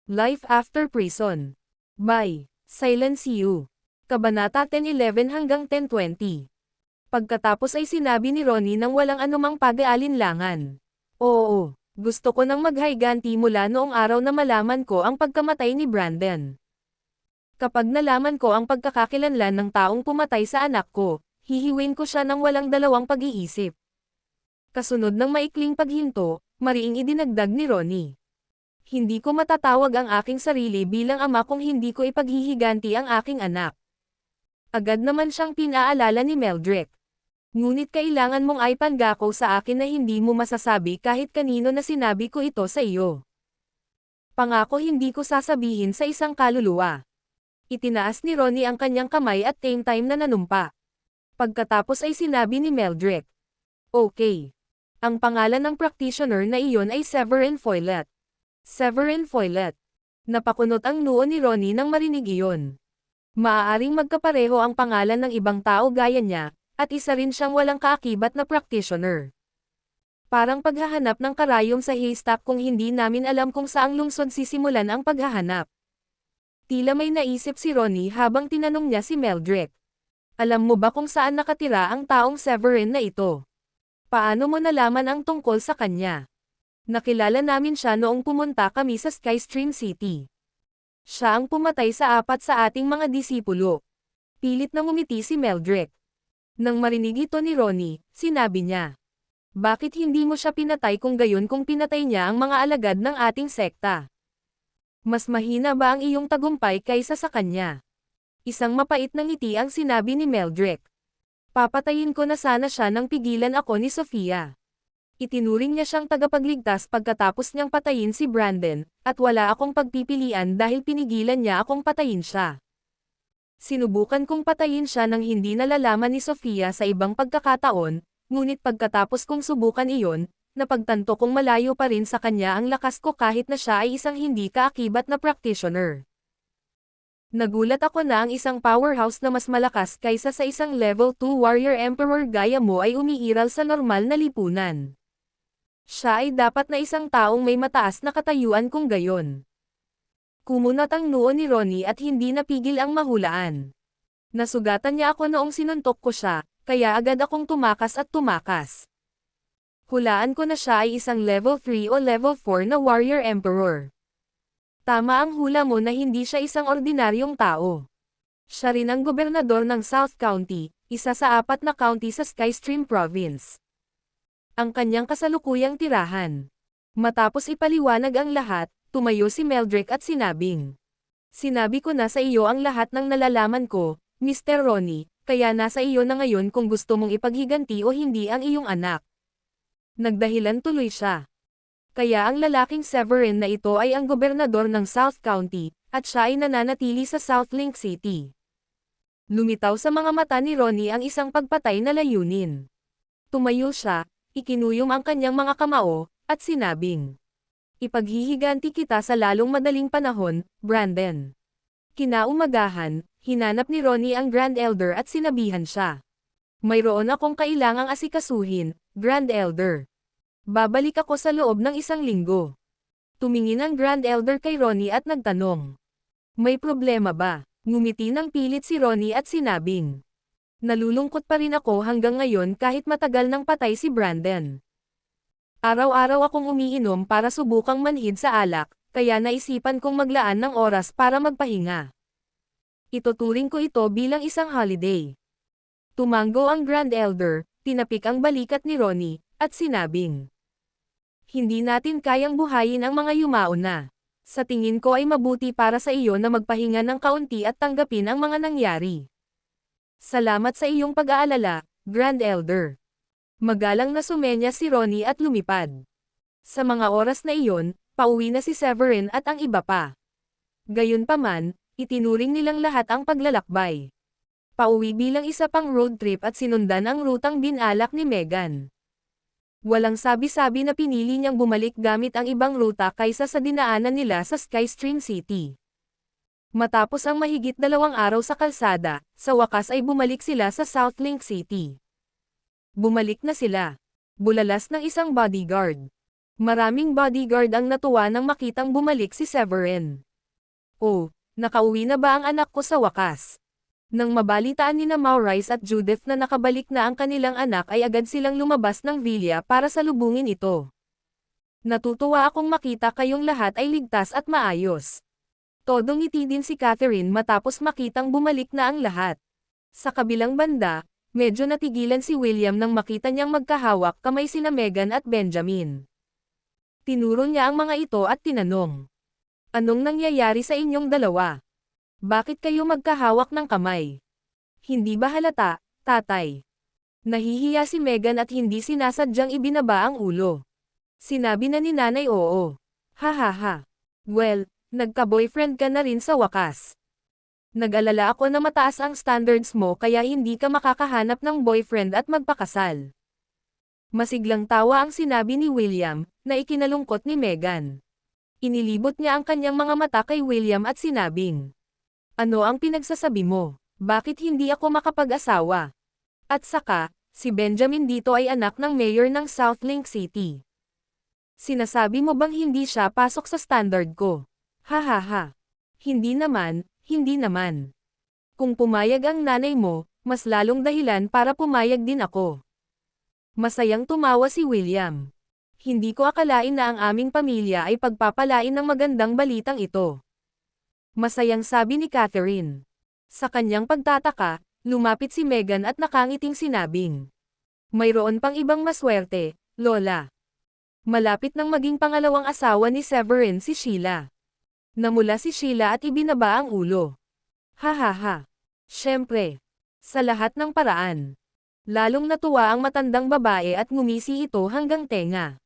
Life After Prison. By Silence You. Kabanata 10:11 hanggang 10:20. Pagkatapos ay sinabi ni Ronnie nang walang anumang pag-aalinlangan. Oo, gusto ko nang maghayganti mula noong araw na malaman ko ang pagkamatay ni Brandon. Kapag nalaman ko ang pagkakakilanlan ng taong pumatay sa anak ko, hihiwin ko siya ng walang dalawang pag-iisip. Kasunod ng maikling paghinto, mariing idinagdag ni Ronnie. Hindi ko matatawag ang aking sarili bilang ama kung hindi ko ipaghihiganti ang aking anak. Agad naman siyang pinaalala ni Meldrick. Ngunit kailangan mong ipangako sa akin na hindi mo masasabi kahit kanino na sinabi ko ito sa iyo. Pangako hindi ko sasabihin sa isang kaluluwa. Itinaas ni Ronnie ang kanyang kamay at same time na nanumpa. Pagkatapos ay sinabi ni Meldrick. Okay. Ang pangalan ng practitioner na iyon ay Severin Follett. Severin Follett. Napakunot ang noo ni Ronnie nang marinig iyon. Maaaring magkapareho ang pangalan ng ibang tao gaya niya, at isa rin siyang walang kaakibat na practitioner. Parang paghahanap ng karayom sa haystack kung hindi namin alam kung saang lungsod sisimulan ang paghahanap. Tila may naisip si Ronnie habang tinanong niya si Meldrick. Alam mo ba kung saan nakatira ang taong Severin na ito? Paano mo nalaman ang tungkol sa kanya? Nakilala namin siya noong pumunta kami sa Skystream City. Siya ang pumatay sa 4 sa ating mga disipulo. Pilit na ngumiti si Meldrick. Nang marinig ito ni Ronnie, sinabi niya. Bakit hindi mo siya pinatay kung gayon kung pinatay niya ang mga alagad ng ating sekta? Mas mahina ba ang iyong tagumpay kaysa sa kanya? Isang mapait na ngiti ang sinabi ni Meldrick. Papatayin ko na sana siya nang pigilan ako ni Sofia. Itinuring niya siyang tagapagligtas pagkatapos niyang patayin si Brandon, at wala akong pagpipilian dahil pinigilan niya akong patayin siya. Sinubukan kong patayin siya nang hindi nalalaman ni Sofia sa ibang pagkakataon, ngunit pagkatapos kong subukan iyon, napagtanto kong malayo pa rin sa kanya ang lakas ko kahit na siya ay isang hindi kaakibat na practitioner. Nagulat ako na ang isang powerhouse na mas malakas kaysa sa isang level 2 warrior emperor gaya mo ay umiiral sa normal na lipunan. Siya ay dapat na isang taong may mataas na katayuan kung gayon. Kumunat ang noo ni Ronnie at hindi napigil ang mahulaan. Nasugatan niya ako noong sinuntok ko siya, kaya agad akong tumakas at tumakas. Hulaan ko na siya ay isang level 3 o level 4 na warrior emperor. Tama ang hula mo na hindi siya isang ordinaryong tao. Siya rin ang gobernador ng South County, isa sa 4 na county sa Skystream Province. Ang kanyang kasalukuyang tirahan. Matapos ipaliwanag ang lahat, tumayo si Meldrick at sinabing. Sinabi ko na sa iyo ang lahat ng nalalaman ko, Mr. Ronnie, kaya nasa iyo na ngayon kung gusto mong ipaghiganti o hindi ang iyong anak. Nagdahilan tuloy siya. Kaya ang lalaking Severin na ito ay ang gobernador ng South County, at siya ay nananatili sa South Link City. Lumitaw sa mga mata ni Ronnie ang isang pagpatay na layunin. Tumayo siya, ikinuyom ang kanyang mga kamao, at sinabing. Ipaghihiganti kita sa lalong madaling panahon, Brandon. Kinaumagahan, hinanap ni Ronnie ang Grand Elder at sinabihan siya. Mayroon akong kailangang asikasuhin, Grand Elder. Babalik ako sa loob ng 1 linggo. Tumingin ang Grand Elder kay Ronnie at nagtanong. May problema ba? Ngumiti ng pilit si Ronnie at sinabing. Nalulungkot pa rin ako hanggang ngayon kahit matagal nang patay si Brandon. Araw-araw akong umiinom para subukang manhid sa alak, kaya naisipan kong maglaan ng oras para magpahinga. Ituturing ko ito bilang isang holiday. Tumango ang Grand Elder, tinapik ang balikat ni Ronnie, at sinabing. Hindi natin kayang buhayin ang mga yumao na. Sa tingin ko ay mabuti para sa iyo na magpahinga ng kaunti at tanggapin ang mga nangyari. Salamat sa iyong pag-aalala, Grand Elder. Magalang na sumenya si Ronnie at lumipad. Sa mga oras na iyon, pauwi na si Severin at ang iba pa. Gayunpaman, itinuring nilang lahat ang paglalakbay. Pauwi bilang isa pang road trip at sinundan ang rutang binalak ni Megan. Walang sabi-sabi na pinili niyang bumalik gamit ang ibang ruta kaysa sa dinaanan nila sa Skystream City. Matapos ang mahigit 2 araw sa kalsada, sa wakas ay bumalik sila sa South Link City. Bumalik na sila. Bulalas ng isang bodyguard. Maraming bodyguard ang natuwa nang makitang bumalik si Severin. Oh, nakauwi na ba ang anak ko sa wakas? Nang mabalitaan nina Maurice at Judith na nakabalik na ang kanilang anak ay agad silang lumabas ng villa para salubungin ito. Natutuwa akong makita kayong lahat ay ligtas at maayos. Todong ngiti din si Catherine matapos makitang bumalik na ang lahat. Sa kabilang banda, medyo natigilan si William nang makita niyang magkahawak kamay sina Megan at Benjamin. Tinuro niya ang mga ito at tinanong, "Anong nangyayari sa inyong dalawa? Bakit kayo magkahawak ng kamay? Hindi ba halata, tatay?" Nahihiya si Megan at hindi sinasadyang ibinaba ang ulo. Sinabi na ni nanay oo. "Ha. Well, nagka-boyfriend ka na rin sa wakas. Nag-alala ako na mataas ang standards mo kaya hindi ka makakahanap ng boyfriend at magpakasal." Masiglang tawa ang sinabi ni William, na ikinalungkot ni Megan. Inilibot niya ang kanyang mga mata kay William at sinabing, "Ano ang pinagsasabi mo? Bakit hindi ako makapag-asawa? At saka, si Benjamin dito ay anak ng mayor ng South Link City. Sinasabi mo bang hindi siya pasok sa standard ko? Ha. Hindi naman. Kung pumayag ang nanay mo, mas lalong dahilan para pumayag din ako." Masayang tumawa si William. "Hindi ko akalain na ang aming pamilya ay pagpapalain ng magandang balitang ito." Masayang sabi ni Catherine. Sa kanyang pagtataka, lumapit si Megan at nakangiting sinabing, "Mayroon pang ibang maswerte, Lola." Malapit nang maging pangalawang asawa ni Severin si Sheila. Namula si Sheila at ibinaba ang ulo. Ha. Siyempre. Sa lahat ng paraan. Lalong natuwa ang matandang babae at ngumisi ito hanggang tenga.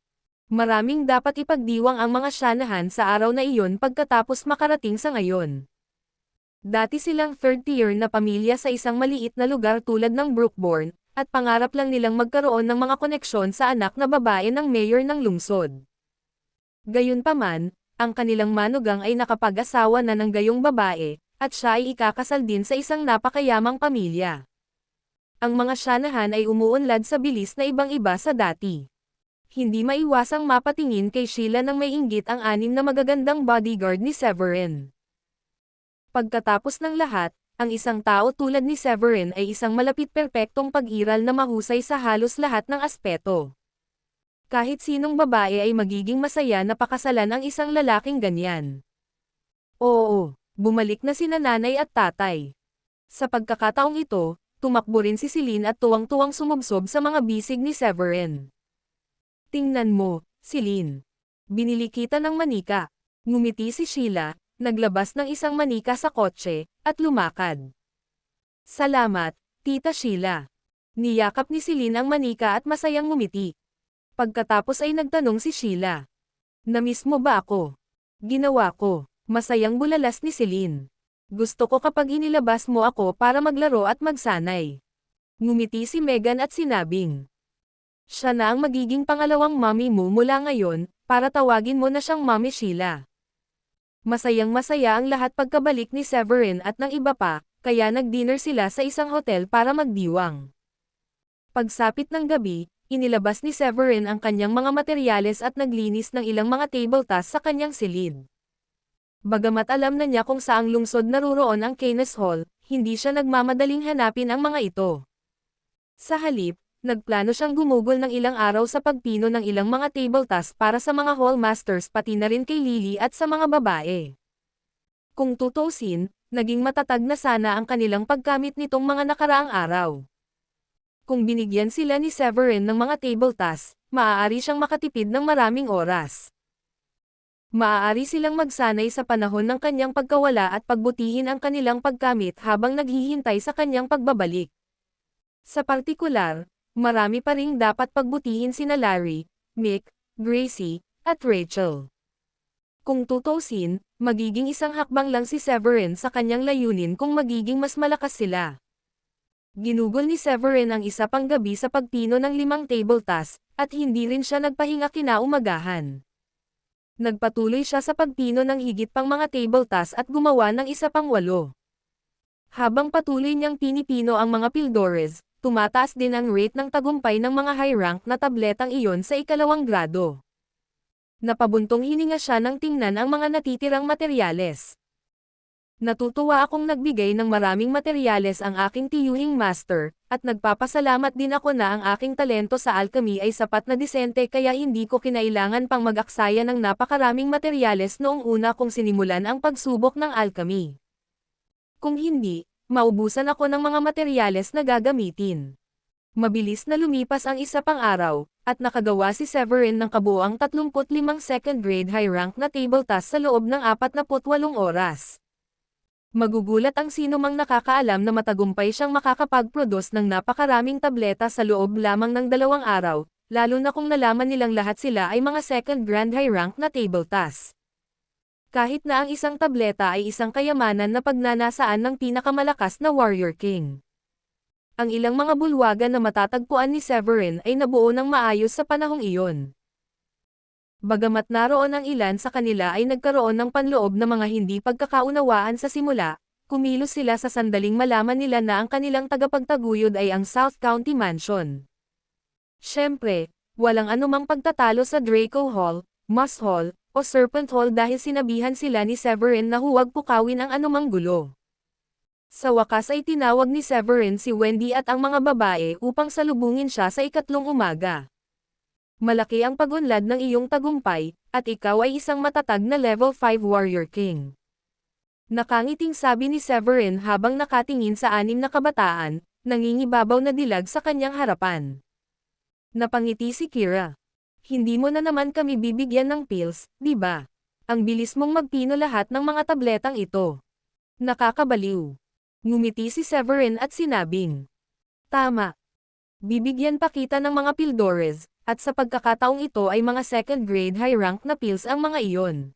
Maraming dapat ipagdiwang ang mga Shanahan sa araw na iyon pagkatapos makarating sa ngayon. Dati silang third-tier na pamilya sa isang maliit na lugar tulad ng Brookbourne, at pangarap lang nilang magkaroon ng mga koneksyon sa anak na babae ng mayor ng lungsod. Gayunpaman, ang kanilang manugang ay nakapag-asawa na ng gayong babae, at siya ay ikakasal din sa isang napakayamang pamilya. Ang mga Shanahan ay umuunlad sa bilis na ibang-iba sa dati. Hindi maiwasang mapatingin kay Sheila nang may inggit ang anim na magagandang bodyguard ni Severin. Pagkatapos ng lahat, ang isang tao tulad ni Severin ay isang malapit-perpektong pag-iral na mahusay sa halos lahat ng aspeto. Kahit sinong babae ay magiging masaya na pakasalan ang isang lalaking ganyan. Oo, bumalik na sina nanay at tatay. Sa pagkakataong ito, tumakbo rin si Celine at tuwang-tuwang sumubsob sa mga bisig ni Severin. "Tingnan mo, Celine. Binili kita ng manika." Ngumiti si Sheila, naglabas ng isang manika sa kotse, at lumakad. "Salamat, Tita Sheila." Niyakap ni Celine ang manika at masayang ngumiti. Pagkatapos ay nagtanong si Sheila, "Namiss mo ba ako?" "Ginawa ko." Masayang bulalas ni Celine. "Gusto ko kapag inilabas mo ako para maglaro at magsanay." Ngumiti si Megan at sinabing, "Siya na ang magiging pangalawang mommy mo mula ngayon, para tawagin mo na siyang Mommy Sheila." Masayang-masaya ang lahat pagkabalik ni Severin at ng iba pa, kaya nag-dinner sila sa isang hotel para magdiwang. Pagsapit ng gabi, inilabas ni Severin ang kanyang mga materyales at naglinis ng ilang mga tabletas sa kanyang silid. Bagamat alam na niya kung saang lungsod naruroon ang Keynes Hall, hindi siya nagmamadaling hanapin ang mga ito. Sa halip, nagplano siyang gumugol ng ilang araw sa pagpino ng ilang mga tabletas para sa mga hallmasters pati na rin kay Lily at sa mga babae. Kung tutuusin, naging matatag na sana ang kanilang paggamit nitong mga nakaraang araw. Kung binigyan sila ni Severin ng mga tabletas, maaari siyang makatipid ng maraming oras. Maaari silang magsanay sa panahon ng kanyang pagkawala at pagbutihin ang kanilang paggamit habang naghihintay sa kanyang pagbabalik. Sa partikular, marami pa ring dapat pagbutihin sina Larry, Mick, Gracie, at Rachel. Kung tutuusin, magiging isang hakbang lang si Severin sa kanyang layunin kung magiging mas malakas sila. Ginugol ni Severin ang isa pang gabi sa pagpino ng 5 tabletas, at hindi rin siya nagpahinga kinaumagahan. Nagpatuloy siya sa pagpino ng higit pang mga tabletas at gumawa ng isa pang 8. Habang patuloy niyang pinipino ang mga pildores, tumataas din ang rate ng tagumpay ng mga high-rank na tabletang iyon sa 2nd grado. Napabuntong hininga siya nang tingnan ang mga natitirang materyales. Natutuwa akong nagbigay ng maraming materyales ang aking tiyuhing master, at nagpapasalamat din ako na ang aking talento sa alchemy ay sapat na disente kaya hindi ko kinailangan pang mag-aksaya ng napakaraming materyales noong una kong sinimulan ang pagsubok ng alchemy. Kung hindi, maubusan ako ng mga materyales na gagamitin. Mabilis na lumipas ang isa pang araw, at nakagawa si Severin ng kabuuang 35 second grade high rank na table task sa loob ng 48 oras. Magugulat ang sinumang nakakaalam na matagumpay siyang makakapag-produce ng napakaraming tableta sa loob lamang ng 2 araw, lalo na kung nalaman nilang lahat sila ay mga second grand high rank na table task. Kahit na ang isang tableta ay isang kayamanan na pagnanasaan ng pinakamalakas na warrior king. Ang ilang mga bulwagan na matatagpuan ni Severin ay nabuo ng maayos sa panahong iyon. Bagamat naroon ang ilan sa kanila ay nagkaroon ng panloob na mga hindi pagkakaunawaan sa simula, kumilos sila sa sandaling malaman nila na ang kanilang tagapagtaguyod ay ang South County Mansion. Siyempre, walang anumang pagtatalo sa Draco Hall, Moss Hall, o Serpent Hall dahil sinabihan sila ni Severin na huwag pukawin ang anumang gulo. Sa wakas ay tinawag ni Severin si Wendy at ang mga babae upang salubungin siya sa 3 umaga. Malaki ang pagunlad ng iyong tagumpay, at ikaw ay isang matatag na level 5 warrior king. Nakangiting sabi ni Severin habang nakatingin sa 6 na kabataan, nangingibabaw na dilag sa kanyang harapan. Napangiti si Kira. Hindi mo na naman kami bibigyan ng pills, di ba? Ang bilis mong magpino lahat ng mga tabletang ito. Nakakabaliw. Ngumiti si Severin at sinabing, tama. Bibigyan pa kita ng mga pildores, at sa pagkakataong ito ay mga second grade high rank na pills ang mga iyon.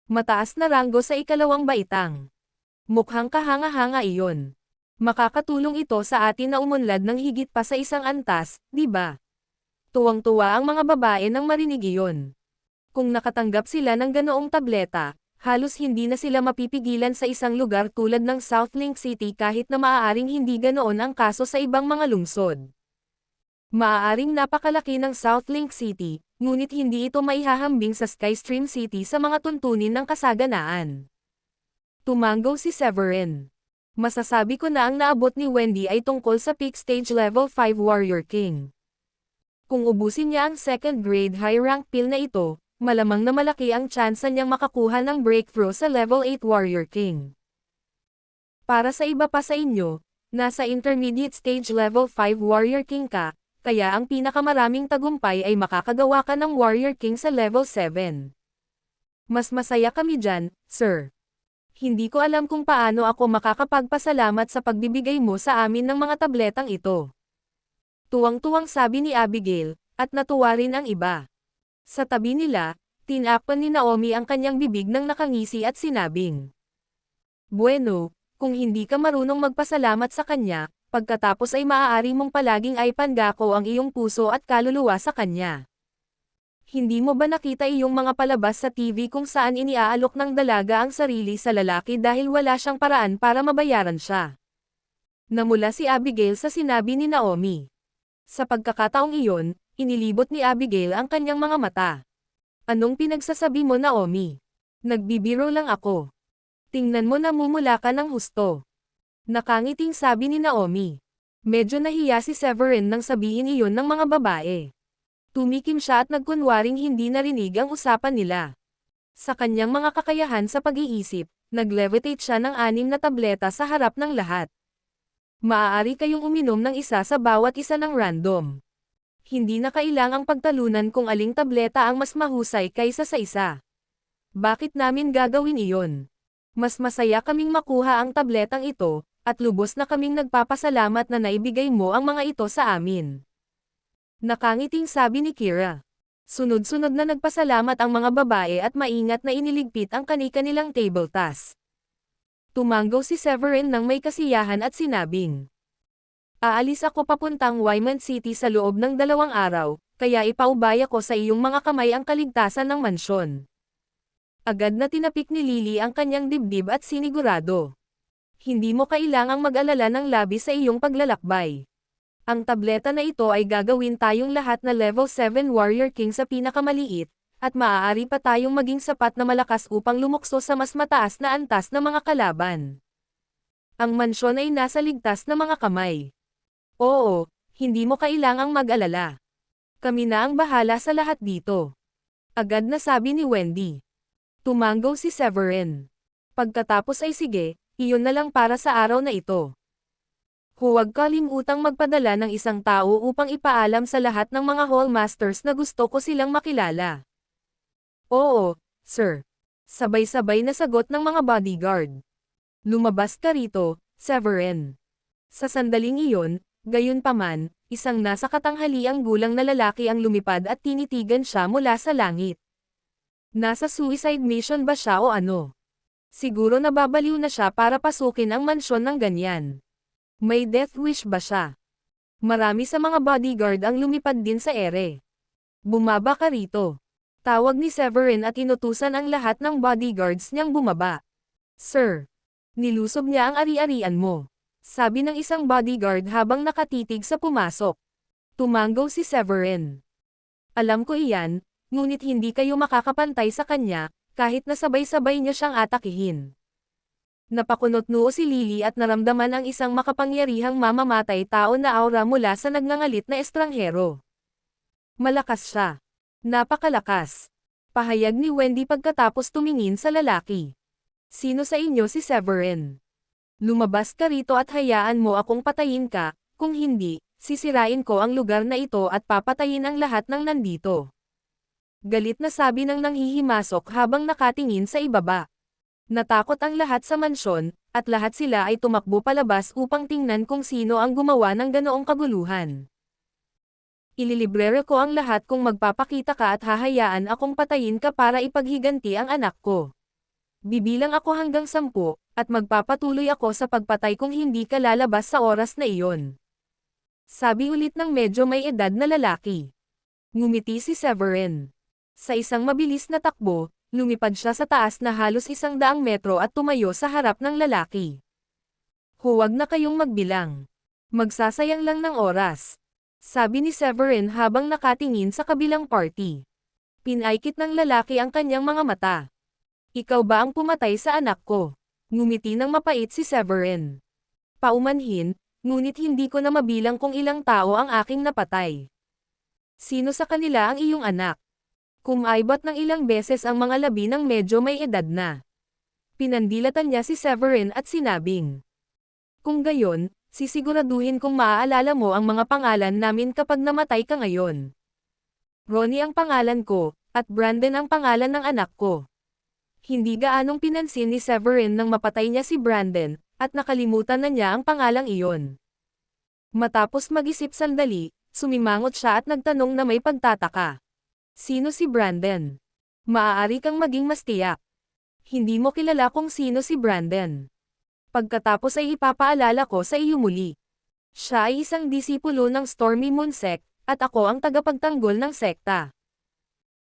Mataas na ranggo sa 2 baitang. Mukhang kahanga-hanga iyon. Makakatulong ito sa atin na umunlad ng higit pa sa 1 antas, di ba? Tuwang-tuwa ang mga babae nang marinig iyon. Kung nakatanggap sila ng ganoong tableta, halos hindi na sila mapipigilan sa isang lugar tulad ng South Link City kahit na maaaring hindi ganoon ang kaso sa ibang mga lungsod. Maaaring napakalaki ng South Link City, ngunit hindi ito maihahambing sa Skystream City sa mga tuntunin ng kasaganaan. Tumango si Severin. Masasabi ko na ang naabot ni Wendy ay tungkol sa peak stage level 5 warrior king. Kung ubusin niya ang second grade high rank pill na ito, malamang na malaki ang tsansa niyang makakuha ng breakthrough sa level 8 warrior king. Para sa iba pa sa inyo, nasa intermediate stage level 5 warrior king ka, kaya ang pinakamaraming tagumpay ay makakagawa ka ng warrior king sa level 7. Mas masaya kami dyan, sir. Hindi ko alam kung paano ako makakapagpasalamat sa pagbibigay mo sa amin ng mga tabletang ito. Tuwang-tuwang sabi ni Abigail, at natuwa rin ang iba. Sa tabi nila, tinakpan ni Naomi ang kanyang bibig ng nakangisi at sinabing, bueno, kung hindi ka marunong magpasalamat sa kanya, pagkatapos ay maaari mong palaging ipangako ang iyong puso at kaluluwa sa kanya. Hindi mo ba nakita iyong mga palabas sa TV kung saan iniaalok ng dalaga ang sarili sa lalaki dahil wala siyang paraan para mabayaran siya? Namula si Abigail sa sinabi ni Naomi. Sa pagkakataong iyon, inilibot ni Abigail ang kanyang mga mata. Anong pinagsasabi mo, Naomi? Nagbibiro lang ako. Tingnan mo na mumula ka ng husto. Nakangiting sabi ni Naomi. Medyo nahiya si Severin nang sabihin iyon ng mga babae. Tumikim siya at nagkunwaring hindi narinig ang usapan nila. Sa kanyang mga kakayahan sa pag-iisip, nag-levitate siya ng 6 na tableta sa harap ng lahat. Maaari kayong uminom ng isa sa bawat isa ng random. Hindi na kailangang pagtalunan kung aling tableta ang mas mahusay kaysa sa isa. Bakit namin gagawin iyon? Mas masaya kaming makuha ang tabletang ito, at lubos na kaming nagpapasalamat na naibigay mo ang mga ito sa amin. Nakangiting sabi ni Kira. Sunod-sunod na nagpasalamat ang mga babae at maingat na iniligpit ang kani-kanilang table task. Tumango si Severin ng may kasiyahan at sinabing, aalis ako papuntang Wyman City sa loob ng 2 araw, kaya ipaubaya ko sa iyong mga kamay ang kaligtasan ng mansyon. Agad na tinapik ni Lily ang kanyang dibdib at sinigurado. Hindi mo kailangang mag-alala ng labis sa iyong paglalakbay. Ang tableta na ito ay gagawin tayong lahat na level 7 Warrior King sa pinakamaliit, at maaari pa tayong maging sapat na malakas upang lumukso sa mas mataas na antas ng mga kalaban. Ang mansyon ay nasa ligtas na mga kamay. Oo, hindi mo kailangang mag-alala. Kami na ang bahala sa lahat dito. Agad na sabi ni Wendy. Tumango si Severin. Pagkatapos ay sige, iyon na lang para sa araw na ito. Huwag kalimutang magpadala ng isang tao upang ipaalam sa lahat ng mga hallmasters na gusto ko silang makilala. Oo, sir. Sabay-sabay na sagot ng mga bodyguard. Lumabas ka rito, Severin. Sa sandaling iyon, gayunpaman, isang nasa katanghaliang gulang na lalaki ang lumipad at tinitigan siya mula sa langit. Nasa suicide mission ba siya o ano? Siguro nababaliw na siya para pasukin ang mansyon ng ganyan. May death wish ba siya? Marami sa mga bodyguard ang lumipad din sa ere. Bumaba ka rito. Tawag ni Severin at inutusan ang lahat ng bodyguards niyang bumaba. Sir. Nilusob niya ang ari-arian mo. Sabi ng isang bodyguard habang nakatitig sa pumasok. Tumango si Severin. Alam ko iyan, ngunit hindi kayo makakapantay sa kanya, kahit na sabay-sabay niyo siyang atakihin. Napakunot-noo si Lily at naramdaman ang isang makapangyarihang mamamatay tao na aura mula sa nagngangalit na estranghero. Malakas siya. Napakalakas. Pahayag ni Wendy pagkatapos tumingin sa lalaki. Sino sa inyo si Severin? Lumabas ka rito at hayaan mo akong patayin ka, kung hindi, sisirain ko ang lugar na ito at papatayin ang lahat ng nandito. Galit na sabi ng nanghihimasok habang nakatingin sa ibaba. Natakot ang lahat sa mansyon, at lahat sila ay tumakbo palabas upang tingnan kung sino ang gumawa ng ganoong kaguluhan. Ililibrero ko ang lahat kung magpapakita ka at hahayaan akong patayin ka para ipaghiganti ang anak ko. Bibilang ako hanggang 10, at magpapatuloy ako sa pagpatay kung hindi ka lalabas sa oras na iyon. Sabi ulit ng medyo may edad na lalaki. Ngumiti si Severin. Sa isang mabilis na takbo, lumipad siya sa taas na halos 100 metro at tumayo sa harap ng lalaki. Huwag na kayong magbilang. Magsasayang lang ng oras. Sabi ni Severin habang nakatingin sa kabilang party. Pinaikit ng lalaki ang kanyang mga mata. Ikaw ba ang pumatay sa anak ko? Ngumiti ng mapait si Severin. Paumanhin, ngunit hindi ko na mabilang kung ilang tao ang aking napatay. Sino sa kanila ang iyong anak? Kumaibot ng ilang beses ang mga labi ng medyo may edad na. Pinandilatan niya si Severin at sinabing. Kung gayon, sisiguraduhin kong maaalala mo ang mga pangalan namin kapag namatay ka ngayon. Ronnie ang pangalan ko, at Brandon ang pangalan ng anak ko. Hindi gaanong pinansin ni Severin nang mapatay niya si Brandon, at nakalimutan na niya ang pangalang iyon. Matapos mag-isip sandali, sumimangot siya at nagtanong na may pagtataka. Sino si Brandon? Maaari kang maging mas tiyak. Hindi mo kilala kung sino si Brandon. Pagkatapos ay ipapaalala ko sa iyo muli. Siya ay isang disipulo ng Stormy Moon Sect, at ako ang tagapagtanggol ng sekta.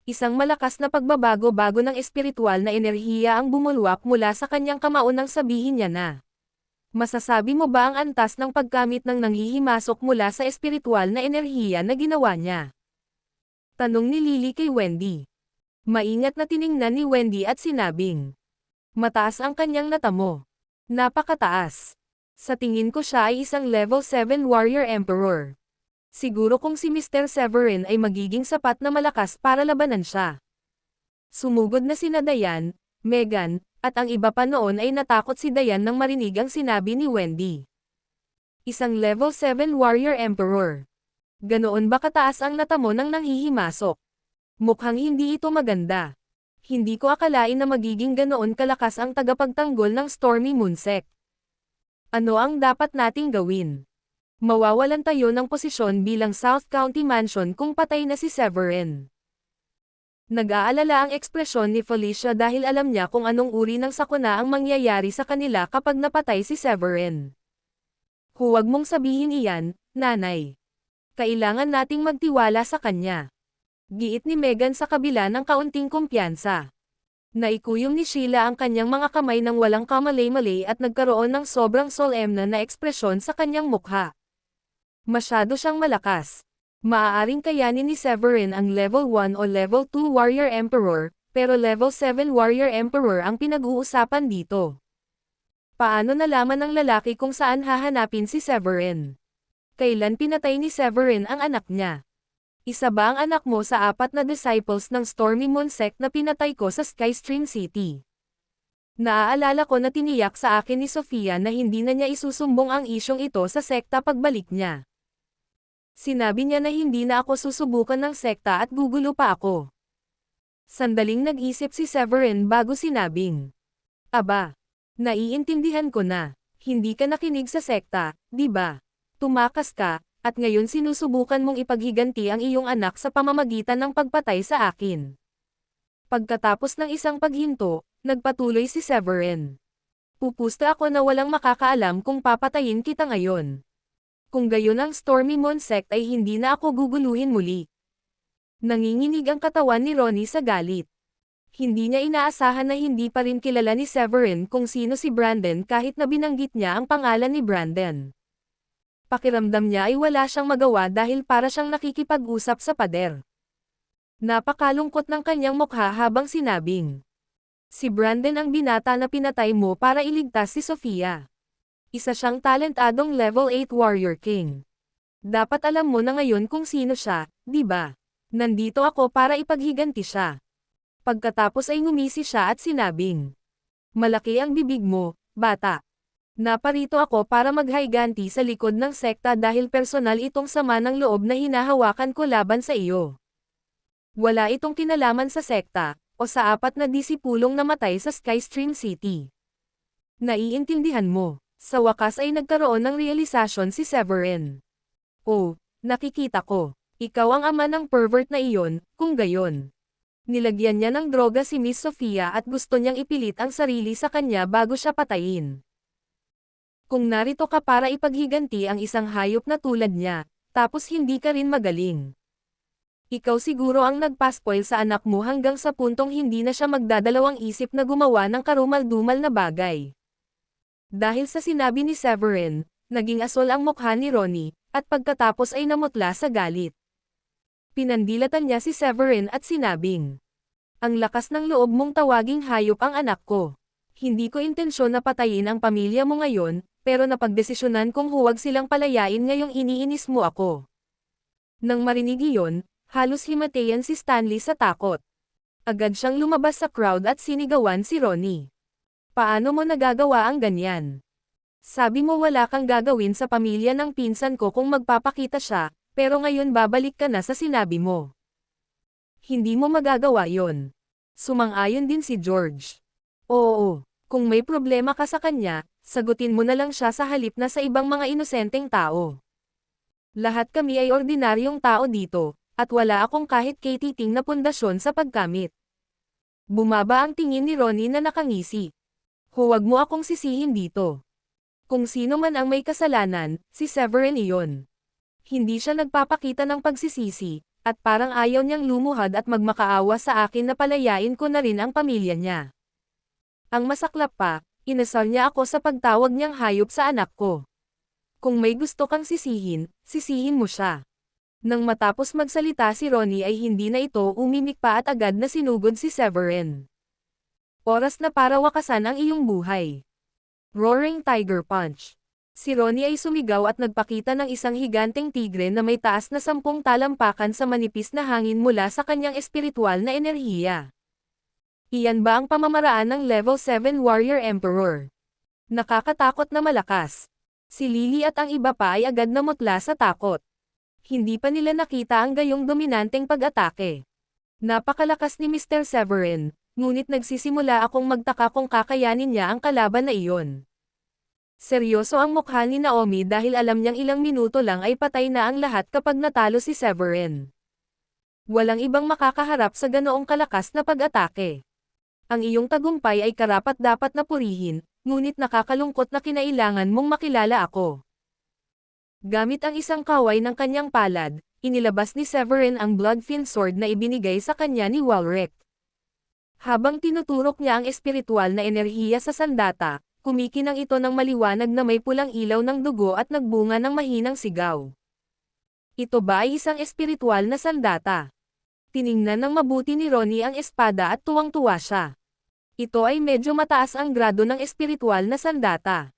Isang malakas na pagbabago-bago ng espiritual na enerhiya ang bumulwak mula sa kanyang kamao nang sabihin niya na. Masasabi mo ba ang antas ng pagkamit ng nanghihimasok mula sa espiritual na enerhiya na ginawa niya? Tanong ni Lily kay Wendy. Maingat na tiningnan ni Wendy at sinabing. Mataas ang kanyang natamo. Napakataas. Sa tingin ko siya ay isang level 7 warrior emperor. Siguro kung si Mr. Severin ay magiging sapat na malakas para labanan siya. Sumugod na sina Diane, Megan, at ang iba pa noon ay natakot si Diane nang marinig ang sinabi ni Wendy. Isang level 7 warrior emperor. Ganoon ba kataas ang natamo ng nanghihimasok? Mukhang hindi ito maganda. Hindi ko akalain na magiging ganoon kalakas ang tagapagtanggol ng Stormy Moon Sect. Ano ang dapat nating gawin? Mawawalan tayo ng posisyon bilang South County Mansion kung patay na si Severin. Nag-aalala ang ekspresyon ni Felicia dahil alam niya kung anong uri ng sakuna ang mangyayari sa kanila kapag napatay si Severin. Huwag mong sabihin iyan, nanay. Kailangan nating magtiwala sa kanya. Giit ni Megan sa kabila ng kaunting kumpiyansa. Naikuyom ni Sheila ang kanyang mga kamay ng walang kamalay-malay at nagkaroon ng sobrang solemne na ekspresyon sa kanyang mukha. Masyado siyang malakas. Maaaring kayanin ni Severin ang level 1 o level 2 Warrior Emperor, pero level 7 Warrior Emperor ang pinag-uusapan dito. Paano nalaman ng lalaki kung saan hahanapin si Severin? Kailan pinatay ni Severin ang anak niya? Isa ba ang anak mo sa 4 na disciples ng Stormy Moon Sect na pinatay ko sa Skystream City? Naaalala ko na tiniyak sa akin ni Sofia na hindi na niya isusumbong ang isyong ito sa sekta pagbalik niya. Sinabi niya na hindi na ako susubukan ng sekta at gugulo pa ako. Sandaling nag-isip si Severin bago sinabing, "Aba, naiintindihan ko na. Hindi ka nakinig sa sekta, di ba? Tumakas ka, at ngayon sinusubukan mong ipaghiganti ang iyong anak sa pamamagitan ng pagpatay sa akin." Pagkatapos ng isang paghinto, nagpatuloy si Severin. "Pupusta ako na walang makakaalam kung papatayin kita ngayon. Kung gayon ang Stormy Moon Sect ay hindi na ako guguluhin muli." Nanginginig ang katawan ni Ronnie sa galit. Hindi niya inaasahan na hindi pa rin kilala ni Severin kung sino si Brandon kahit na binanggit niya ang pangalan ni Brandon. Pakiramdam niya ay wala siyang magawa dahil para siyang nakikipag-usap sa pader. Napakalungkot ng kanyang mukha habang sinabing, "Si Brandon ang binata na pinatay mo para iligtas si Sofia. Isa siyang talentadong level 8 Warrior King. Dapat alam mo na ngayon kung sino siya, di ba? Nandito ako para ipaghiganti siya." Pagkatapos ay ngumisi siya at sinabing, "Malaki ang bibig mo, bata. Naparito ako para maghayganti sa likod ng sekta dahil personal itong sama ng loob na hinahawakan ko laban sa iyo. Wala itong kinalaman sa sekta, o sa 4 na disipulong namatay sa Skystream City. Naiintindihan mo." Sa wakas ay nagkaroon ng realisasyon si Severin. "Oh, nakikita ko. Ikaw ang ama ng pervert na iyon, kung gayon. Nilagyan niya ng droga si Miss Sofia at gusto niyang ipilit ang sarili sa kanya bago siya patayin. Kung narito ka para ipaghiganti ang isang hayop na tulad niya, tapos hindi ka rin magaling. Ikaw siguro ang nagpaspoil sa anak mo hanggang sa puntong hindi na siya magdadalawang isip na gumawa ng karumal-dumal na bagay." Dahil sa sinabi ni Severin, naging asol ang mukha ni Ronnie, at pagkatapos ay namutla sa galit. Pinandilatan niya si Severin at sinabing, "Ang lakas ng loob mong tawaging hayop ang anak ko. Hindi ko intensyon na patayin ang pamilya mo ngayon, pero napagdesisyonan kong huwag silang palayain ngayong iniinis mo ako." Nang marinig iyon, halos himatayan si Stanley sa takot. Agad siyang lumabas sa crowd at sinigawan si Ronnie. "Paano mo nagagawa ang ganyan? Sabi mo wala kang gagawin sa pamilya ng pinsan ko kung magpapakita siya, pero ngayon babalik ka na sa sinabi mo. Hindi mo magagawa yon." Sumang-ayon din si George. "Oo, kung may problema ka sa kanya, sagutin mo na lang siya sa halip na sa ibang mga inosenteng tao. Lahat kami ay ordinaryong tao dito, at wala akong kahit katiting na pundasyon sa pagkamit." Bumaba ang tingin ni Ronnie na nakangisi. "Huwag mo akong sisihin dito. Kung sino man ang may kasalanan, si Severin iyon. Hindi siya nagpapakita ng pagsisisi, at parang ayaw niyang lumuhad at magmakaawa sa akin na palayain ko na rin ang pamilya niya. Ang masaklap pa, inasal niya ako sa pagtawag niyang hayop sa anak ko. Kung may gusto kang sisihin, sisihin mo siya." Nang matapos magsalita si Ronnie ay hindi na ito umimik pa at agad na sinugod si Severin. "Oras na para wakasan ang iyong buhay." Roaring Tiger Punch. Si Ronnie ay sumigaw at nagpakita ng isang higanteng tigre na may taas na 10 talampakan sa manipis na hangin mula sa kanyang espiritual na enerhiya. Iyan ba ang pamamaraan ng level 7 Warrior Emperor? Nakakatakot na malakas. Si Lily at ang iba pa ay agad namutla sa takot. Hindi pa nila nakita ang gayong dominanteng pag-atake. Napakalakas ni Mr. Severin, ngunit nagsisimula akong magtaka kung kakayanin niya ang kalaban na iyon. Seryoso ang mukha ni Naomi dahil alam niyang ilang minuto lang ay patay na ang lahat kapag natalo si Severin. Walang ibang makakaharap sa ganoong kalakas na pag-atake. Ang iyong tagumpay ay karapat-dapat na purihin, ngunit nakakalungkot na kinailangan mong makilala ako. Gamit ang isang kaway ng kanyang palad, inilabas ni Severin ang Bloodfiend Sword na ibinigay sa kanya ni Walrick. Habang tinuturok niya ang espiritual na enerhiya sa sandata, kumikinang ito ng maliwanag na may pulang ilaw ng dugo at nagbunga ng mahinang sigaw. Ito ba ay isang espiritual na sandata? Tiningnan ng mabuti ni Ronnie ang espada at tuwang-tuwa siya. Ito ay medyo mataas ang grado ng espiritual na sandata.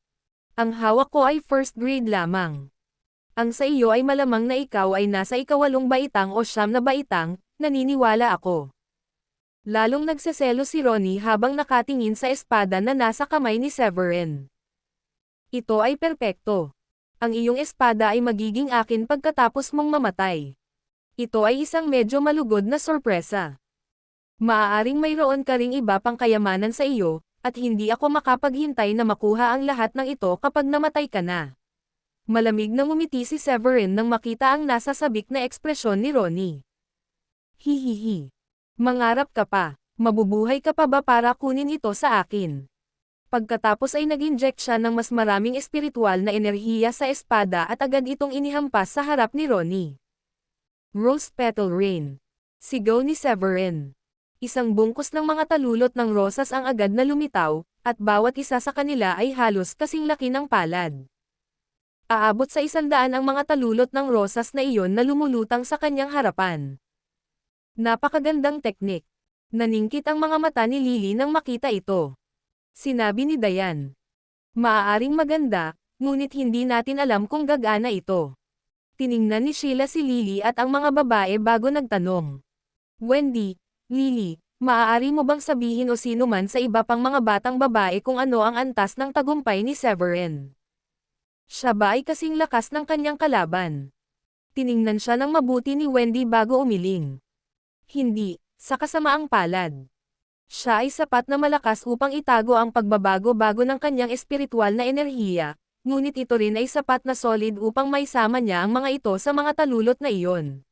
Ang hawak ko ay first grade lamang. Ang sa iyo ay malamang na ikaw ay nasa ikawalong baitang o siyam na baitang, naniniwala ako. Lalong nagseselo si Ronnie habang nakatingin sa espada na nasa kamay ni Severin. Ito ay perpekto. Ang iyong espada ay magiging akin pagkatapos mong mamatay. Ito ay isang medyo malugod na sorpresa. Maaaring mayroon ka ring iba pang kayamanan sa iyo, at hindi ako makapaghintay na makuha ang lahat ng ito kapag namatay ka na. Malamig na ngumiti si Severin nang makita ang nasa sabik na ekspresyon ni Ronnie. Hihihi. Mangarap ka pa, mabubuhay ka pa ba para kunin ito sa akin? Pagkatapos ay nag-inject siya ng mas maraming espiritual na enerhiya sa espada at agad itong inihampas sa harap ni Ronnie. Rose Petal Rain. Sigaw ni Severin. Isang bungkus ng mga talulot ng rosas ang agad na lumitaw, at bawat isa sa kanila ay halos kasing laki ng palad. Aabot sa 100 ang mga talulot ng rosas na iyon na lumulutang sa kanyang harapan. Napakagandang teknik. Naningkit ang mga mata ni Lily nang makita ito. Sinabi ni Diane. Maaaring maganda, ngunit hindi natin alam kung gagana ito. Tiningnan ni Sheila si Lily at ang mga babae bago nagtanong. Wendy, Lily, maaari mo bang sabihin o sino man sa iba pang mga batang babae kung ano ang antas ng tagumpay ni Severin? Siya ba ay kasing lakas ng kanyang kalaban? Tiningnan siya ng mabuti ni Wendy bago umiling. Hindi, sa kasamaang palad. Siya ay sapat na malakas upang itago ang pagbabago-bago ng kanyang espiritual na enerhiya, ngunit ito rin ay sapat na solid upang maisama niya ang mga ito sa mga talulot na iyon.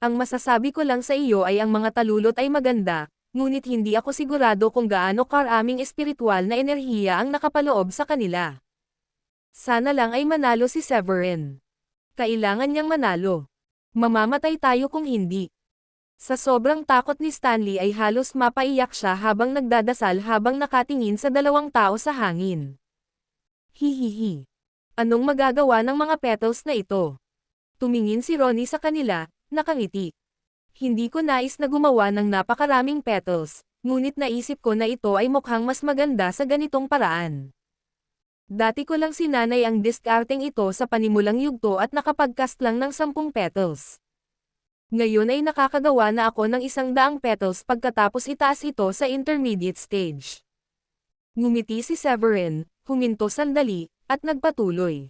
Ang masasabi ko lang sa iyo ay ang mga talulot ay maganda, ngunit hindi ako sigurado kung gaano karaming espiritual na enerhiya ang nakapaloob sa kanila. Sana lang ay manalo si Severin. Kailangan niyang manalo. Mamamatay tayo kung hindi. Sa sobrang takot ni Stanley ay halos mapaiyak siya habang nagdadasal habang nakatingin sa dalawang tao sa hangin. Hihihi. Anong magagawa ng mga petals na ito? Tumingin si Ronnie sa kanila, nakangiti. Hindi ko nais na gumawa ng napakaraming petals, ngunit naisip ko na ito ay mukhang mas maganda sa ganitong paraan. Dati ko lang sinanay ang diskarteng ito sa panimulang yugto at nakapagcast lang ng 10 petals. Ngayon ay nakakagawa na ako ng 100 petals pagkatapos itaas ito sa intermediate stage. Ngumiti si Severin, huminto sandali, at nagpatuloy.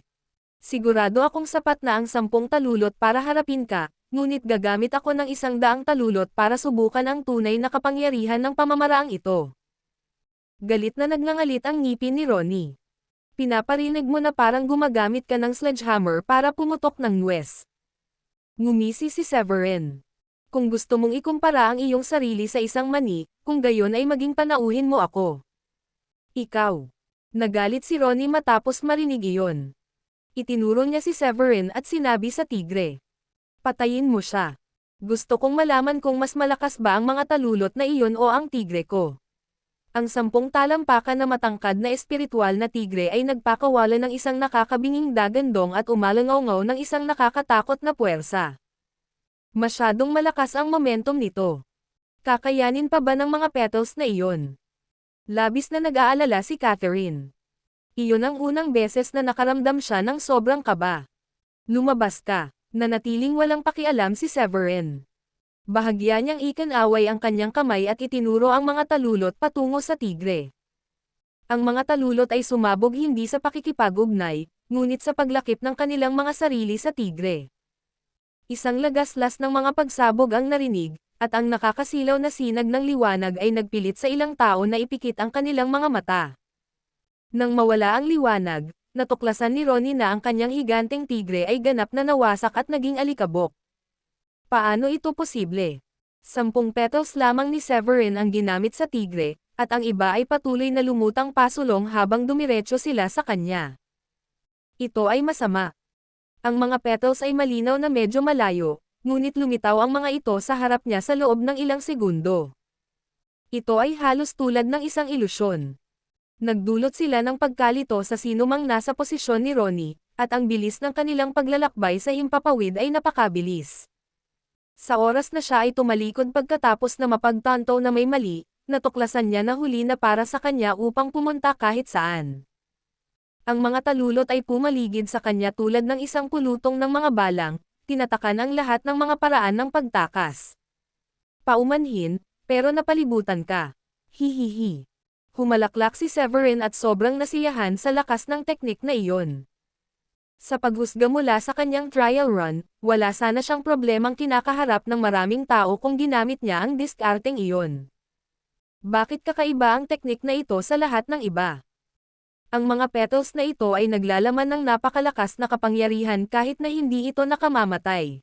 Sigurado akong sapat na ang 10 talulot para harapin ka, ngunit gagamit ako ng 100 talulot para subukan ang tunay na kapangyarihan ng pamamaraang ito. Galit na nagngangalit ang ngipin ni Ronnie. Pinaparinig mo na parang gumagamit ka ng sledgehammer para pumutok ng nuwes. Ngumisi si Severin. Kung gusto mong ikumpara ang iyong sarili sa isang mani, kung gayon ay maging panauhin mo ako. Ikaw. Nagalit si Ronnie matapos marinig iyon. Itinuro niya si Severin at sinabi sa tigre. Patayin mo siya. Gusto kong malaman kung mas malakas ba ang mga talulot na iyon o ang tigre ko. Ang 10 talampakan na matangkad na espiritual na tigre ay nagpakawala ng isang nakakabinging dagandong at umalangaw ng isang nakakatakot na puwersa. Masyadong malakas ang momentum nito. Kakayanin pa ba ng mga petals na iyon? Labis na nag-aalala si Catherine. Iyon ang unang beses na nakaramdam siya ng sobrang kaba. Lumabas ka, nanatiling walang pakialam si Severin. Bahagya niyang ikinaway ang kanyang kamay at itinuro ang mga talulot patungo sa tigre. Ang mga talulot ay sumabog hindi sa pakikipag-ugnay, ngunit sa paglakip ng kanilang mga sarili sa tigre. Isang lagaslas ng mga pagsabog ang narinig, at ang nakakasilaw na sinag ng liwanag ay nagpilit sa ilang tao na ipikit ang kanilang mga mata. Nang mawala ang liwanag, natuklasan ni Ronnie na ang kanyang higanteng tigre ay ganap na nawasak at naging alikabok. Paano ito posible? 10 petals lamang ni Severin ang ginamit sa tigre, at ang iba ay patuloy na lumutang pasulong habang dumiretso sila sa kanya. Ito ay masama. Ang mga petals ay malinaw na medyo malayo, ngunit lumitaw ang mga ito sa harap niya sa loob ng ilang segundo. Ito ay halos tulad ng isang ilusyon. Nagdulot sila ng pagkalito sa sinumang nasa posisyon ni Ronnie, at ang bilis ng kanilang paglalakbay sa himpapawid ay napakabilis. Sa oras na siya ay tumalikod pagkatapos na mapagtanto na may mali, natuklasan niya na huli na para sa kanya upang pumunta kahit saan. Ang mga talulot ay pumaligid sa kanya tulad ng isang pulutong ng mga balang, tinatakan ang lahat ng mga paraan ng pagtakas. Paumanhin, pero napalibutan ka. Hihihi. Humalaklak si Severin at sobrang nasiyahan sa lakas ng teknik na iyon. Sa paghusga mula sa kanyang trial run, wala sana siyang problemang kinakaharap ng maraming tao kung ginamit niya ang diskarteng iyon. Bakit kakaiba ang teknik na ito sa lahat ng iba? Ang mga petals na ito ay naglalaman ng napakalakas na kapangyarihan kahit na hindi ito nakamamatay.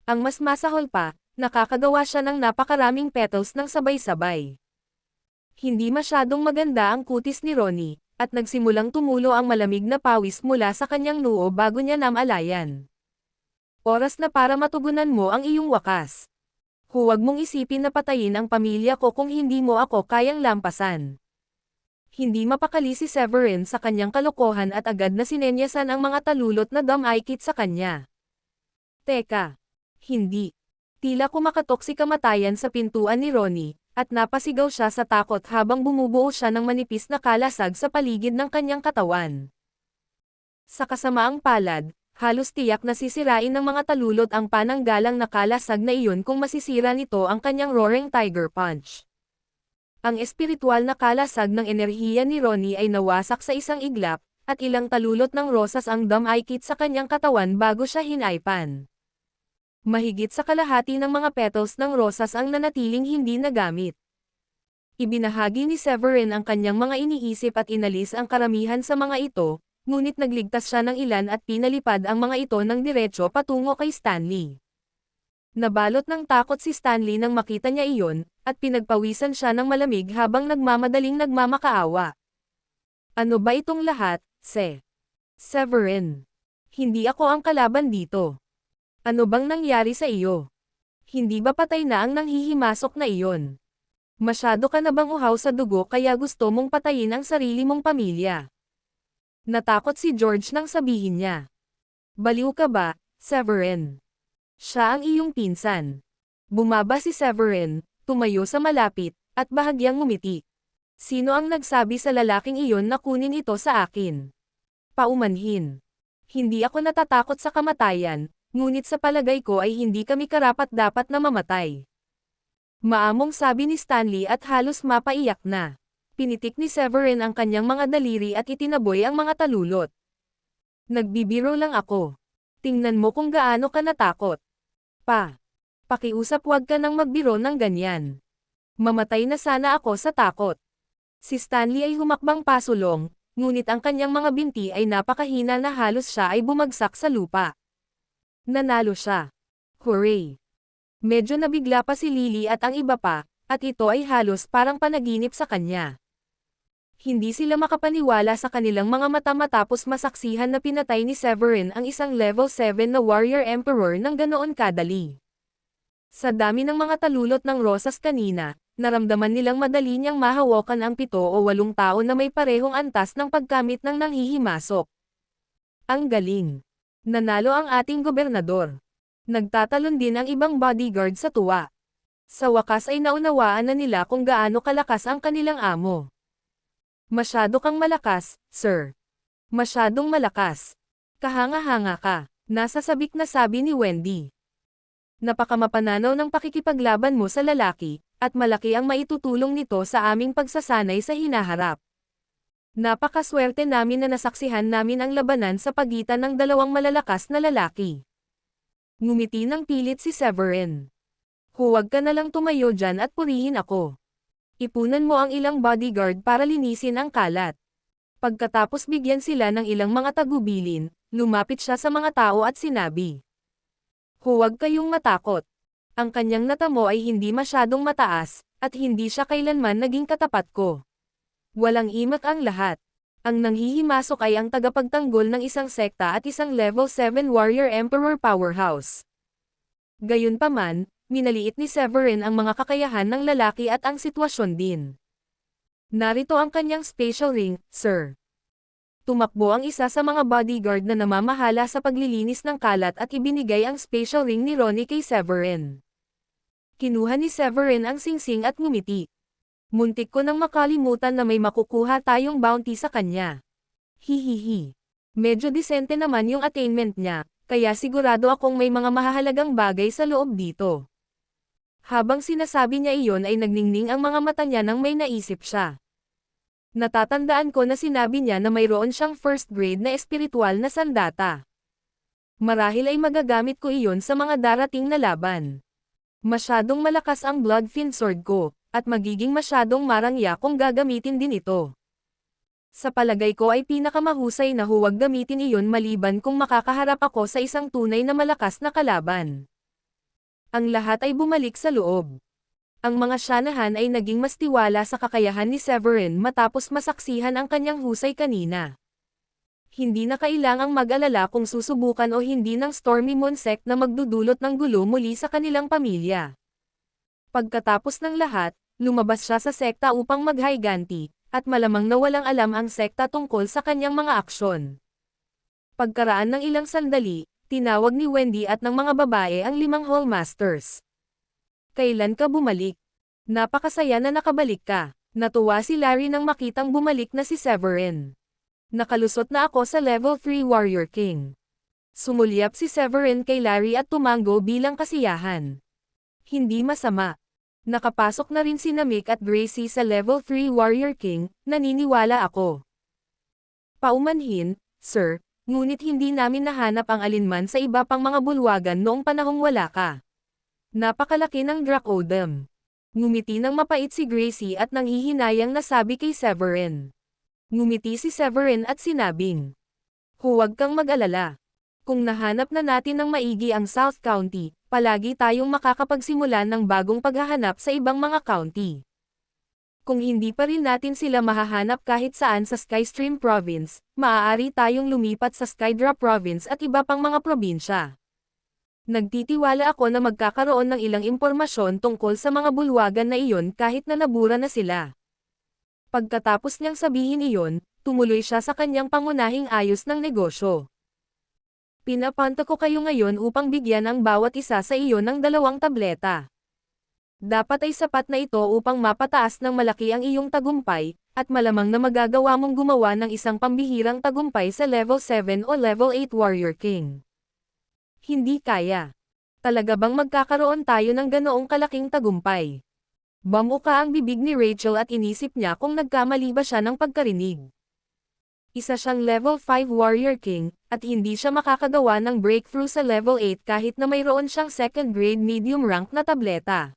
Ang mas masahol pa, nakakagawa siya ng napakaraming petals ng sabay-sabay. Hindi masyadong maganda ang kutis ni Ronnie, at nagsimulang tumulo ang malamig na pawis mula sa kanyang noo bago niya namalayan. Oras na para matugunan mo ang iyong wakas. Huwag mong isipin na patayin ang pamilya ko kung hindi mo ako kayang lampasan. Hindi mapakali si Severin sa kanyang kalokohan at agad na sinenyasan ang mga talulot na damaykit sa kanya. Teka. Hindi. Tila kumakatok si kamatayan sa pintuan ni Ronnie, at napasigaw siya sa takot habang bumubuo siya ng manipis na kalasag sa paligid ng kanyang katawan. Sa kasamaang palad, halos tiyak na sisirain ng mga talulot ang pananggalang na kalasag na iyon kung masisira nito ang kanyang Roaring Tiger Punch. Ang espiritual na kalasag ng enerhiya ni Ronnie ay nawasak sa isang iglap, at ilang talulot ng rosas ang damaykit sa kanyang katawan bago siya hinaypan. Mahigit sa kalahati ng mga petals ng rosas ang nanatiling hindi nagamit. Ibinahagi ni Severin ang kanyang mga iniisip at inalis ang karamihan sa mga ito, ngunit nagligtas siya ng ilan at pinalipad ang mga ito ng diretso patungo kay Stanley. Nabalot ng takot si Stanley nang makita niya iyon, at pinagpawisan siya ng malamig habang nagmamadaling nagmamakaawa. Ano ba itong lahat, Severin? Hindi ako ang kalaban dito. Ano bang nangyari sa iyo? Hindi ba patay na ang nanghihimasok na iyon? Masyado ka na bang uhaw sa dugo kaya gusto mong patayin ang sarili mong pamilya? Natakot si George nang sabihin niya. Baliw ka ba, Severin? Siya ang iyong pinsan. Bumaba si Severin, tumayo sa malapit, at bahagyang ngumiti. Sino ang nagsabi sa lalaking iyon na kunin ito sa akin? Paumanhin. Hindi ako natatakot sa kamatayan, ngunit sa palagay ko ay hindi kami karapat-dapat na mamatay. Maamong sabi ni Stanley at halos mapaiyak na. Pinitik ni Severin ang kanyang mga daliri at itinaboy ang mga talulot. Nagbibiro lang ako. Tingnan mo kung gaano ka natakot. Pakiusap, wag ka nang magbiro ng ganyan. Mamatay na sana ako sa takot. Si Stanley ay humakbang pasulong, ngunit ang kanyang mga binti ay napakahina na halos siya ay bumagsak sa lupa. Nanalo siya. Hooray! Medyo nabigla pa si Lily at ang iba pa, at ito ay halos parang panaginip sa kanya. Hindi sila makapaniwala sa kanilang mga mata matapos masaksihan na pinatay ni Severin ang isang level 7 na warrior emperor ng ganoon kadali. Sa dami ng mga talulot ng rosas kanina, naramdaman nilang madali niyang mahawakan ang 7 o 8 tao na may parehong antas ng pagkamit ng nanghihimasok. Ang galing! Nanalo ang ating gobernador. Nagtatalon din ang ibang bodyguard sa tuwa. Sa wakas ay naunawaan na nila kung gaano kalakas ang kanilang amo. Masyado kang malakas, sir. Masyadong malakas. Kahanga-hanga ka, nasa sabik na sabi ni Wendy. Napakamapananaw ng pakikipaglaban mo sa lalaki, at malaki ang maitutulong nito sa aming pagsasanay sa hinaharap. Napakaswerte namin na nasaksihan namin ang labanan sa pagitan ng dalawang malalakas na lalaki. Ngumiti ng pilit si Severin. Huwag ka na lang tumayo dyan at purihin ako. Ipunan mo ang ilang bodyguard para linisin ang kalat. Pagkatapos bigyan sila ng ilang mga tagubilin, lumapit siya sa mga tao at sinabi. Huwag kayong matakot. Ang kanyang natamo ay hindi masyadong mataas, at hindi siya kailanman naging katapat ko. Walang imak ang lahat. Ang nanghihimasok ay ang tagapagtanggol ng isang sekta at isang level 7 warrior emperor powerhouse. Gayunpaman, minaliit ni Severin ang mga kakayahan ng lalaki at ang sitwasyon din. Narito ang kanyang spatial ring, sir. Tumakbo ang isa sa mga bodyguard na namamahala sa paglilinis ng kalat at ibinigay ang special ring ni Ronnie kay Severin. Kinuha ni Severin ang singsing at ngumiti. Muntik ko nang makalimutan na may makukuha tayong bounty sa kanya. Hihihi. Medyo disente naman yung attainment niya, kaya sigurado akong may mga mahahalagang bagay sa loob dito. Habang sinasabi niya iyon ay nagningning ang mga mata niya nang may naisip siya. Natatandaan ko na sinabi niya na mayroon siyang first grade na espiritual na sandata. Marahil ay magagamit ko iyon sa mga darating na laban. Masyadong malakas ang blood-fiend sword ko, at magiging masyadong marangya kung gagamitin din ito. Sa palagay ko ay pinakamahusay na huwag gamitin iyon maliban kung makakaharap ako sa isang tunay na malakas na kalaban. Ang lahat ay bumalik sa loob. Ang mga Shanahan ay naging mas tiwala sa kakayahan ni Severin matapos masaksihan ang kanyang husay kanina. Hindi na kailangang mag-alala kung susubukan o hindi ng Stormy Moon sect na magdudulot ng gulo muli sa kanilang pamilya. Pagkatapos ng lahat, lumabas siya sa sekta upang maghiganti, at malamang na walang alam ang sekta tungkol sa kanyang mga aksyon. Pagkaraan ng ilang sandali, tinawag ni Wendy at ng mga babae ang 5 Hallmasters. Kailan ka bumalik? Napakasaya na nakabalik ka. Natuwa si Larry nang makitang bumalik na si Severin. Nakalusot na ako sa level 3 Warrior King. Sumulyap si Severin kay Larry at tumango bilang kasiyahan. Hindi masama. Nakapasok na rin si Mick at Gracie sa level 3 Warrior King, naniniwala ako. Paumanhin, sir, ngunit hindi namin nahanap ang alinman sa iba pang mga bulwagan noong panahong wala ka. Napakalaki ng Dracodem. Ngumiti ng mapait si Gracie at nanghihinayang nasabi kay Severin. Ngumiti si Severin at sinabing, huwag kang mag-alala. Kung nahanap na natin ng maigi ang South County, palagi tayong makakapagsimulan ng bagong paghahanap sa ibang mga county. Kung hindi pa rin natin sila mahahanap kahit saan sa Skystream Province, maaari tayong lumipat sa Skydrop Province at iba pang mga probinsya. Nagtitiwala ako na magkakaroon ng ilang impormasyon tungkol sa mga bulwagan na iyon kahit na nabura na sila. Pagkatapos niyang sabihin iyon, tumuloy siya sa kanyang pangunahing ayos ng negosyo. Pinapanta ko kayo ngayon upang bigyan ang bawat isa sa iyo ng 2 tableta. Dapat ay sapat na ito upang mapataas ng malaki ang iyong tagumpay, at malamang na magagawa mong gumawa ng isang pambihirang tagumpay sa level 7 o level 8 Warrior King. Hindi kaya. Talaga bang magkakaroon tayo ng ganoong kalaking tagumpay? Bamuka ang bibig ni Rachel at inisip niya kung nagkamali ba siya ng pagkarinig. Isa siyang level 5 Warrior King, at hindi siya makakagawa ng breakthrough sa level 8 kahit na mayroon siyang second grade medium rank na tableta.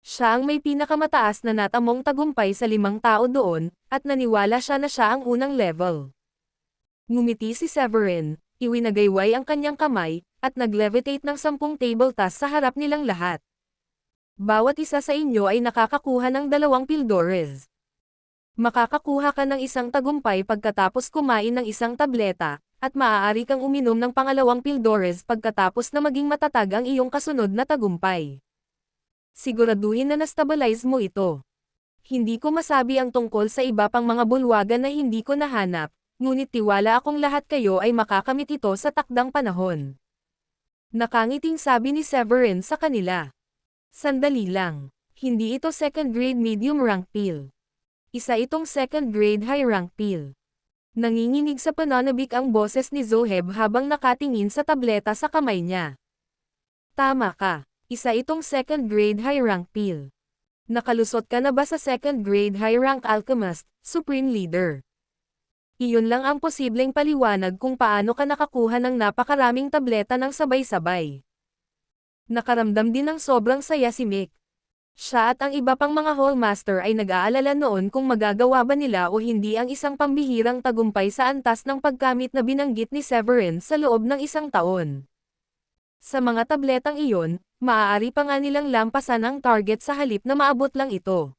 Siya ang may pinakamataas na natamong tagumpay sa 5 tao doon, at naniwala siya na siya ang unang level. Ngumiti si Severin, iwinagayway ang kanyang kamay, at nag-levitate ng 10 table tasks sa harap nilang lahat. Bawat isa sa inyo ay nakakakuha ng 2 Pildores. Makakakuha ka ng isang tagumpay pagkatapos kumain ng isang tableta, at maaari kang uminom ng pangalawang Pildores pagkatapos na maging matatag ang iyong kasunod na tagumpay. Siguraduhin na na-stabilize mo ito. Hindi ko masabi ang tungkol sa iba pang mga bulwagan na hindi ko nahanap, ngunit tiwala akong lahat kayo ay makakamit ito sa takdang panahon. Nakangiting sabi ni Severin sa kanila. Sandali lang. Hindi ito second grade medium rank pill. Isa itong second grade high rank pill. Nanginginig sa pananabik ang boses ni Zoheb habang nakatingin sa tableta sa kamay niya. Tama ka. Isa itong second grade high rank pill. Nakalusot ka na ba sa second grade high rank alchemist, supreme leader? Iyon lang ang posibleng paliwanag kung paano ka nakakuha ng napakaraming tableta ng sabay-sabay. Nakaramdam din ng sobrang saya si Mick. Siya at ang iba pang mga Hallmaster ay nag-aalala noon kung magagawa ba nila o hindi ang isang pambihirang tagumpay sa antas ng pagkamit na binanggit ni Severin sa loob ng 1 taon. Sa mga tabletang iyon, maaari pa nga nilang lampasan ang target sa halip na maabot lang ito.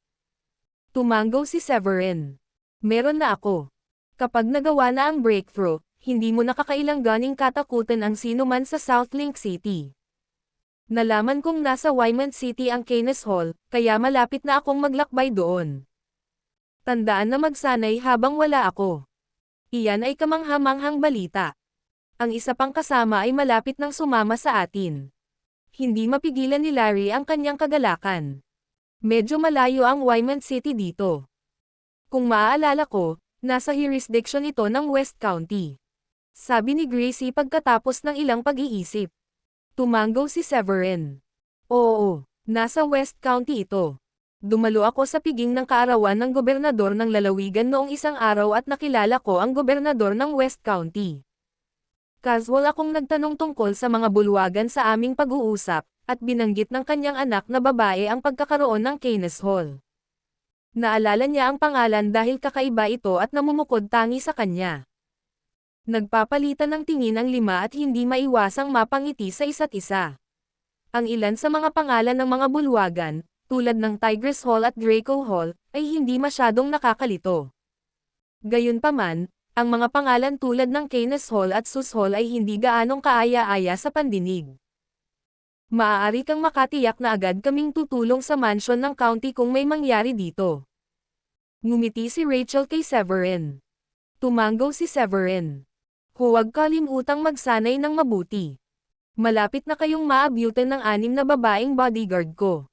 Tumango si Severin. Meron na ako. Kapag nagawa na ang breakthrough, hindi mo nakakailanganing katakutan ang sino man sa South Link City. Nalaman kong nasa Wyman City ang Keynes Hall, kaya malapit na akong maglakbay doon. Tandaan na magsanay habang wala ako. Iyan ay kamangha-manghang balita. Ang isa pang kasama ay malapit nang sumama sa atin. Hindi mapigilan ni Larry ang kanyang kagalakan. Medyo malayo ang Wyman City dito. Kung maaalala ko, nasa jurisdiction ito ng West County. Sabi ni Gracie pagkatapos ng ilang pag-iisip. Tumango si Severin. Oo, nasa West County ito. Dumalo ako sa piging ng kaarawan ng gobernador ng lalawigan noong isang araw at nakilala ko ang gobernador ng West County. Casual akong nagtanong tungkol sa mga bulwagan sa aming pag-uusap, at binanggit ng kanyang anak na babae ang pagkakaroon ng Keynes Hall. Naalala niya ang pangalan dahil kakaiba ito at namumukod tangi sa kanya. Nagpapalitan ng tingin ang lima at hindi maiwasang mapangiti sa isa't isa. Ang ilan sa mga pangalan ng mga bulwagan, tulad ng Tigress Hall at Draco Hall, ay hindi masyadong nakakalito. Gayunpaman, ang mga pangalan tulad ng Keynes Hall at Sus Hall ay hindi gaanong kaaya-aya sa pandinig. Maaari kang makatiyak na agad kaming tutulong sa mansion ng county kung may mangyari dito. Ngumiti si Rachel kay Severin. Tumango si Severin. Huwag kalimutang magsanay ng mabuti. Malapit na kayong maabyutan ng 6 na babaeng bodyguard ko.